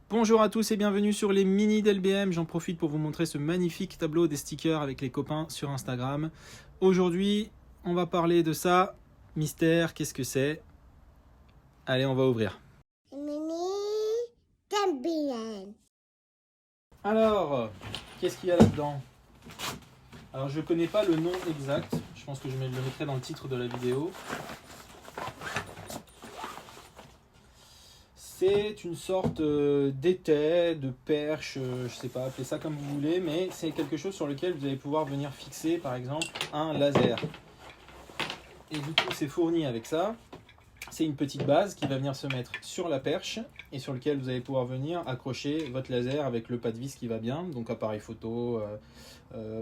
Bonjour à tous et bienvenue sur les mini d'LBM. J'en profite pour vous montrer ce magnifique tableau des stickers avec les copains sur Instagram. Aujourd'hui, on va parler de ça. Mystère, qu'est-ce que c'est? Allez, on va ouvrir. Mini d'LBM. Alors, qu'est-ce qu'il y a là-dedans? Alors, je ne connais pas le nom exact. Je pense que je le mettrai dans le titre de la vidéo. C'est une sorte d'étai, de perche, je ne sais pas, appelez ça comme vous voulez, mais c'est quelque chose sur lequel vous allez pouvoir venir fixer, par exemple, un laser. Et du coup, c'est fourni avec ça. C'est une petite base qui va venir se mettre sur la perche et sur lequel vous allez pouvoir venir accrocher votre laser avec le pas de vis qui va bien, donc appareil photo.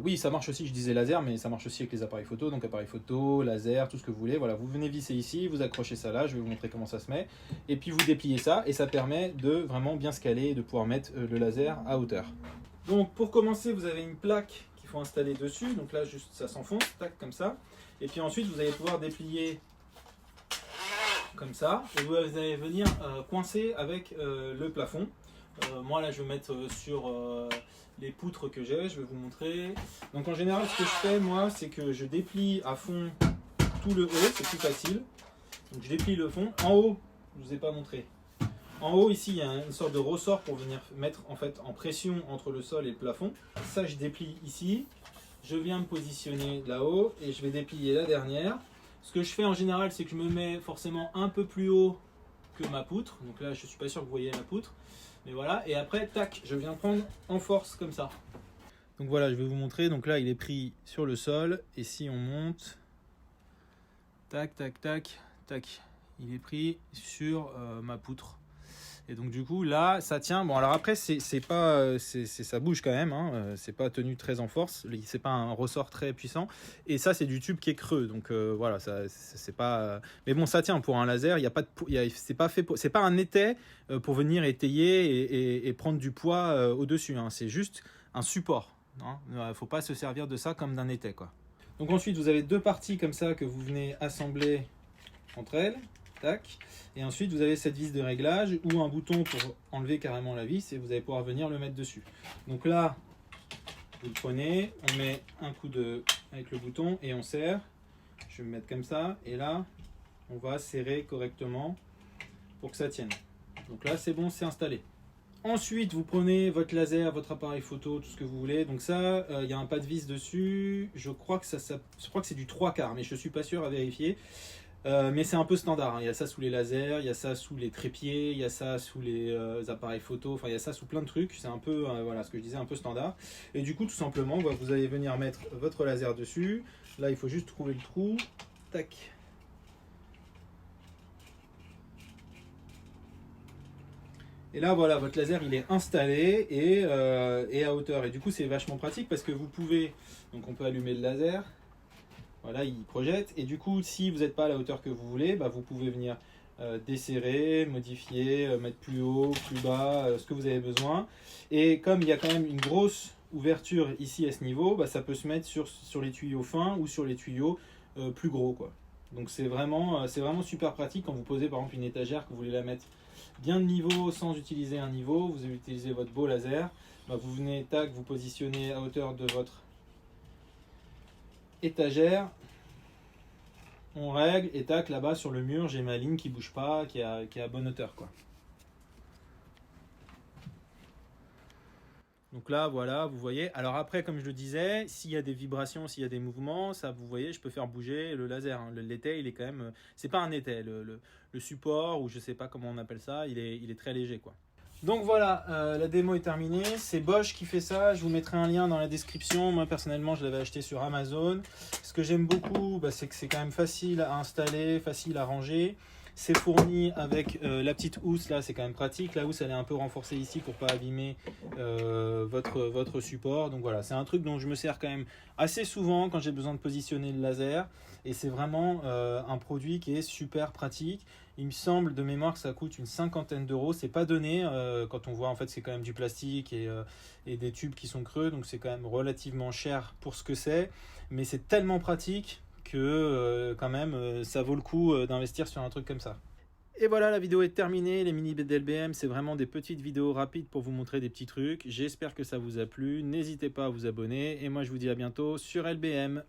Oui, ça marche aussi, je disais laser, mais ça marche aussi avec les appareils photo, donc appareil photo, laser, tout ce que vous voulez. Voilà, vous venez visser ici, vous accrochez ça là, je vais vous montrer comment ça se met. Et puis vous dépliez ça et ça permet de vraiment bien se caler et de pouvoir mettre le laser à hauteur. Donc pour commencer, vous avez une plaque qu'il faut installer dessus. Donc là, juste ça s'enfonce, tac, comme ça. Et puis ensuite, vous allez pouvoir déplier comme ça. Et vous allez venir coincer avec le plafond. Moi là, je vais mettre sur les poutres que j'ai, je vais vous montrer. Donc en général, ce que je fais moi, c'est que je déplie à fond tout le haut, c'est plus facile. Donc je déplie le fond. En haut, je ne vous ai pas montré. En haut ici, il y a une sorte de ressort pour venir mettre en fait en pression entre le sol et le plafond. Ça, je déplie ici. Je viens me positionner là-haut et je vais déplier la dernière. Ce que je fais en général, c'est que je me mets forcément un peu plus haut que ma poutre. Donc là, je ne suis pas sûr que vous voyez la poutre. Mais voilà, et après, tac, je viens prendre en force comme ça. Donc voilà, je vais vous montrer. Donc là, il est pris sur le sol. Et si on monte, tac, tac, tac, tac, il est pris sur ma poutre. Et donc du coup, là, ça tient. Bon, alors après, ça bouge quand même. Hein. C'est pas tenu très en force. C'est pas un ressort très puissant. Et ça, c'est du tube qui est creux. Donc voilà, ça, c'est pas. Mais bon, ça tient pour un laser. Il y a pas de. C'est pas fait. C'est pas un étai pour venir étayer et prendre du poids au-dessus. Hein. C'est juste un support. Il ne faut pas se servir de ça comme d'un étai, quoi. Donc ensuite, vous avez deux parties comme ça que vous venez assembler entre elles. Tac. Et ensuite, vous avez cette vis de réglage ou un bouton pour enlever carrément la vis et vous allez pouvoir venir le mettre dessus. Donc là, vous le prenez, on met un coup avec le bouton et on serre. Je vais me mettre comme ça et là, on va serrer correctement pour que ça tienne. Donc là, c'est bon, c'est installé. Ensuite, vous prenez votre laser, votre appareil photo, tout ce que vous voulez. Donc ça, il y a un pas de vis dessus. Je crois que c'est du 3/4, mais je ne suis pas sûr à vérifier. Mais c'est un peu standard, hein. Il y a ça sous les lasers, il y a ça sous les trépieds, il y a ça sous les appareils photo, enfin il y a ça sous plein de trucs, c'est un peu, voilà ce que je disais, un peu standard. Et du coup tout simplement, vous allez venir mettre votre laser dessus, là il faut juste trouver le trou, tac. Et là voilà, votre laser il est installé et à hauteur, et du coup c'est vachement pratique parce que vous pouvez, donc on peut allumer le laser. Voilà, il projette. Et du coup, si vous n'êtes pas à la hauteur que vous voulez, vous pouvez venir desserrer, modifier, mettre plus haut, plus bas, ce que vous avez besoin. Et comme il y a quand même une grosse ouverture ici à ce niveau, ça peut se mettre sur les tuyaux fins ou sur les tuyaux plus gros, quoi. Donc c'est vraiment super pratique quand vous posez par exemple une étagère, que vous voulez la mettre bien de niveau sans utiliser un niveau. Vous utilisez votre beau laser. Vous venez, tac, vous positionnez à hauteur de votre étagère, on règle et tac, là-bas sur le mur j'ai ma ligne qui bouge pas, qui est à bonne hauteur, quoi. Donc là voilà, vous voyez. Alors après, comme je le disais, s'il y a des vibrations, s'il y a des mouvements, ça, vous voyez, je peux faire bouger le laser, hein. L'étai il est quand même, c'est pas un étai, le support, ou je sais pas comment on appelle ça, il est très léger, quoi. Donc voilà, la démo est terminée. C'est Bosch qui fait ça. Je vous mettrai un lien dans la description. Moi personnellement, je l'avais acheté sur Amazon. Ce que j'aime beaucoup, c'est que c'est quand même facile à installer, facile à ranger. C'est fourni avec la petite housse là, c'est quand même pratique. La housse elle est un peu renforcée ici pour pas abîmer votre support. Donc voilà, c'est un truc dont je me sers quand même assez souvent quand j'ai besoin de positionner le laser. Et c'est vraiment un produit qui est super pratique. Il me semble de mémoire que ça coûte une 50aine d'euros. C'est pas donné quand on voit en fait c'est quand même du plastique et des tubes qui sont creux. Donc c'est quand même relativement cher pour ce que c'est. Mais c'est tellement pratique que quand même ça vaut le coup d'investir sur un truc comme ça. Et voilà, la vidéo est terminée. Les mini d'LBM, c'est vraiment des petites vidéos rapides pour vous montrer des petits trucs. J'espère que ça vous a plu. N'hésitez pas à vous abonner. Et moi, je vous dis à bientôt sur LBM.